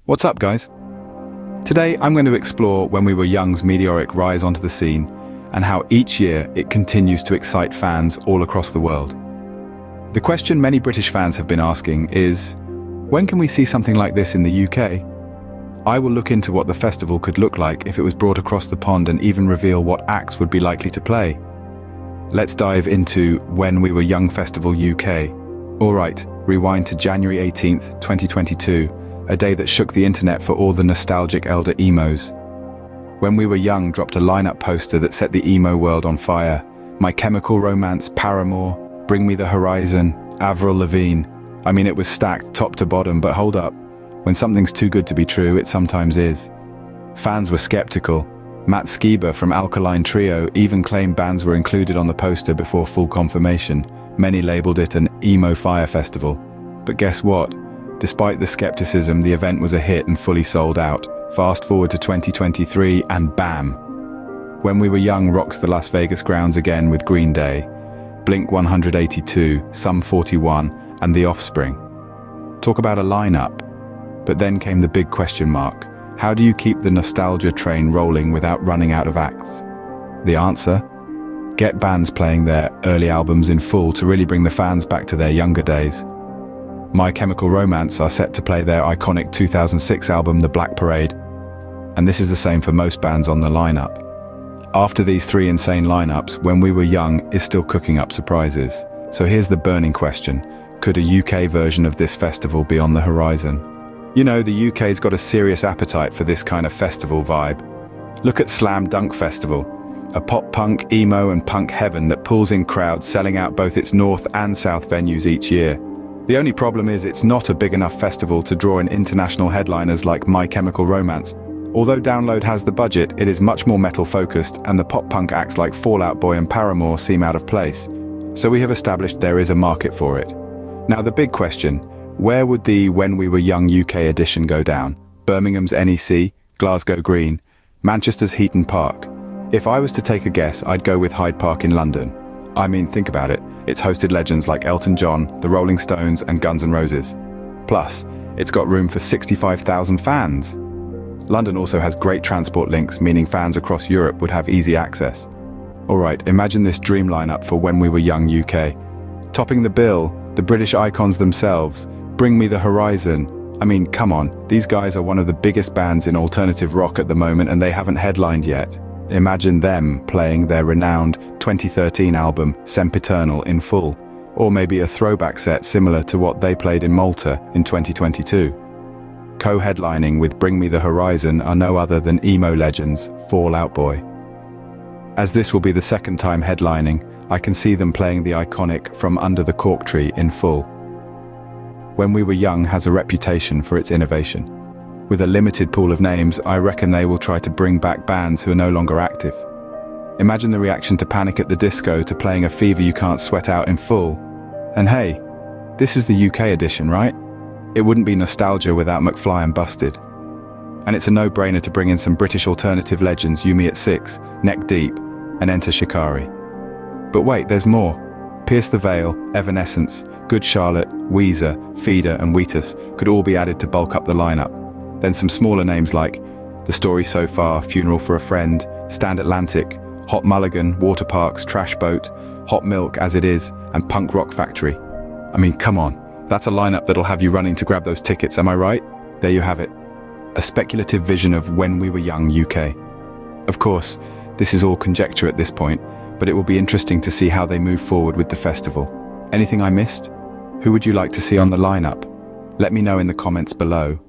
What's up, guys? Today I'm going to explore When We Were Young's meteoric rise onto the scene and how each year it continues to excite fans all across the world. The question many British fans have been asking is, when can we see something like this in the UK? I will look into what the festival could look like if it was brought across the pond and even reveal what acts would be likely to play. Let's dive into When We Were Young Festival UK. Alright, rewind to January 18th, 2022. A day that shook the internet for all the nostalgic elder emos. When We Were Young dropped a lineup poster that set the emo world on fire. My Chemical Romance, Paramore, Bring Me the Horizon, Avril Lavigne. I mean, it was stacked top to bottom, but hold up. When something's too good to be true, it sometimes is. Fans were skeptical. Matt Skiba from Alkaline Trio even claimed bands were included on the poster before full confirmation. Many labeled it an emo fire festival. But guess what? Despite the skepticism, the event was a hit and fully sold out. Fast forward to 2023 and bam! When We Were Young rocks the Las Vegas grounds again with Green Day, Blink-182, Sum 41, and The Offspring. Talk about a lineup. But then came the big question mark. How do you keep the nostalgia train rolling without running out of acts? The answer? Get bands playing their early albums in full to really bring the fans back to their younger days. My Chemical Romance are set to play their iconic 2006 album, The Black Parade. And this is the same for most bands on the lineup. After these three insane lineups, When We Were Young is still cooking up surprises. So here's the burning question. Could a UK version of this festival be on the horizon? You know, the UK's got a serious appetite for this kind of festival vibe. Look at Slam Dunk Festival, a pop-punk, emo and punk heaven that pulls in crowds, selling out both its north and south venues each year. The only problem is it's not a big enough festival to draw in international headliners like My Chemical Romance. Although Download has the budget, it is much more metal-focused, and the pop-punk acts like Fall Out Boy and Paramore seem out of place. So we have established there is a market for it. Now the big question, where would the When We Were Young UK edition go down? Birmingham's NEC, Glasgow Green, Manchester's Heaton Park. If I was to take a guess, I'd go with Hyde Park in London. I mean, think about it. It's hosted legends like Elton John, the Rolling Stones, and Guns N' Roses. Plus, it's got room for 65,000 fans. London also has great transport links, meaning fans across Europe would have easy access. Alright, imagine this dream lineup for When We Were Young UK. Topping the bill, the British icons themselves, Bring Me the Horizon. I mean, come on, these guys are one of the biggest bands in alternative rock at the moment and they haven't headlined yet. Imagine them playing their renowned 2013 album, Sempiternal, in full. Or maybe a throwback set similar to what they played in Malta in 2022. Co-headlining with Bring Me the Horizon are no other than emo legends, Fall Out Boy. As this will be the second time headlining, I can see them playing the iconic From Under the Cork Tree in full. When We Were Young has a reputation for its innovation. With a limited pool of names, I reckon they will try to bring back bands who are no longer active. Imagine the reaction to Panic at the Disco to playing A Fever You Can't Sweat Out in full. And hey, this is the UK edition, right? It wouldn't be nostalgia without McFly and Busted. And it's a no-brainer to bring in some British alternative legends, You Me at Six, Neck Deep, and Enter Shikari. But wait, there's more. Pierce the Veil, Evanescence, Good Charlotte, Weezer, Feeder and Wheatus could all be added to bulk up the lineup. Then some smaller names like The Story So Far, Funeral for a Friend, Stand Atlantic, Hot Mulligan, Waterparks, Trash Boat, Hot Milk As It Is, and Punk Rock Factory. I mean, come on, that's a lineup that'll have you running to grab those tickets, am I right? There you have it. A speculative vision of When We Were Young UK. Of course, this is all conjecture at this point, but it will be interesting to see how they move forward with the festival. Anything I missed? Who would you like to see on the lineup? Let me know in the comments below.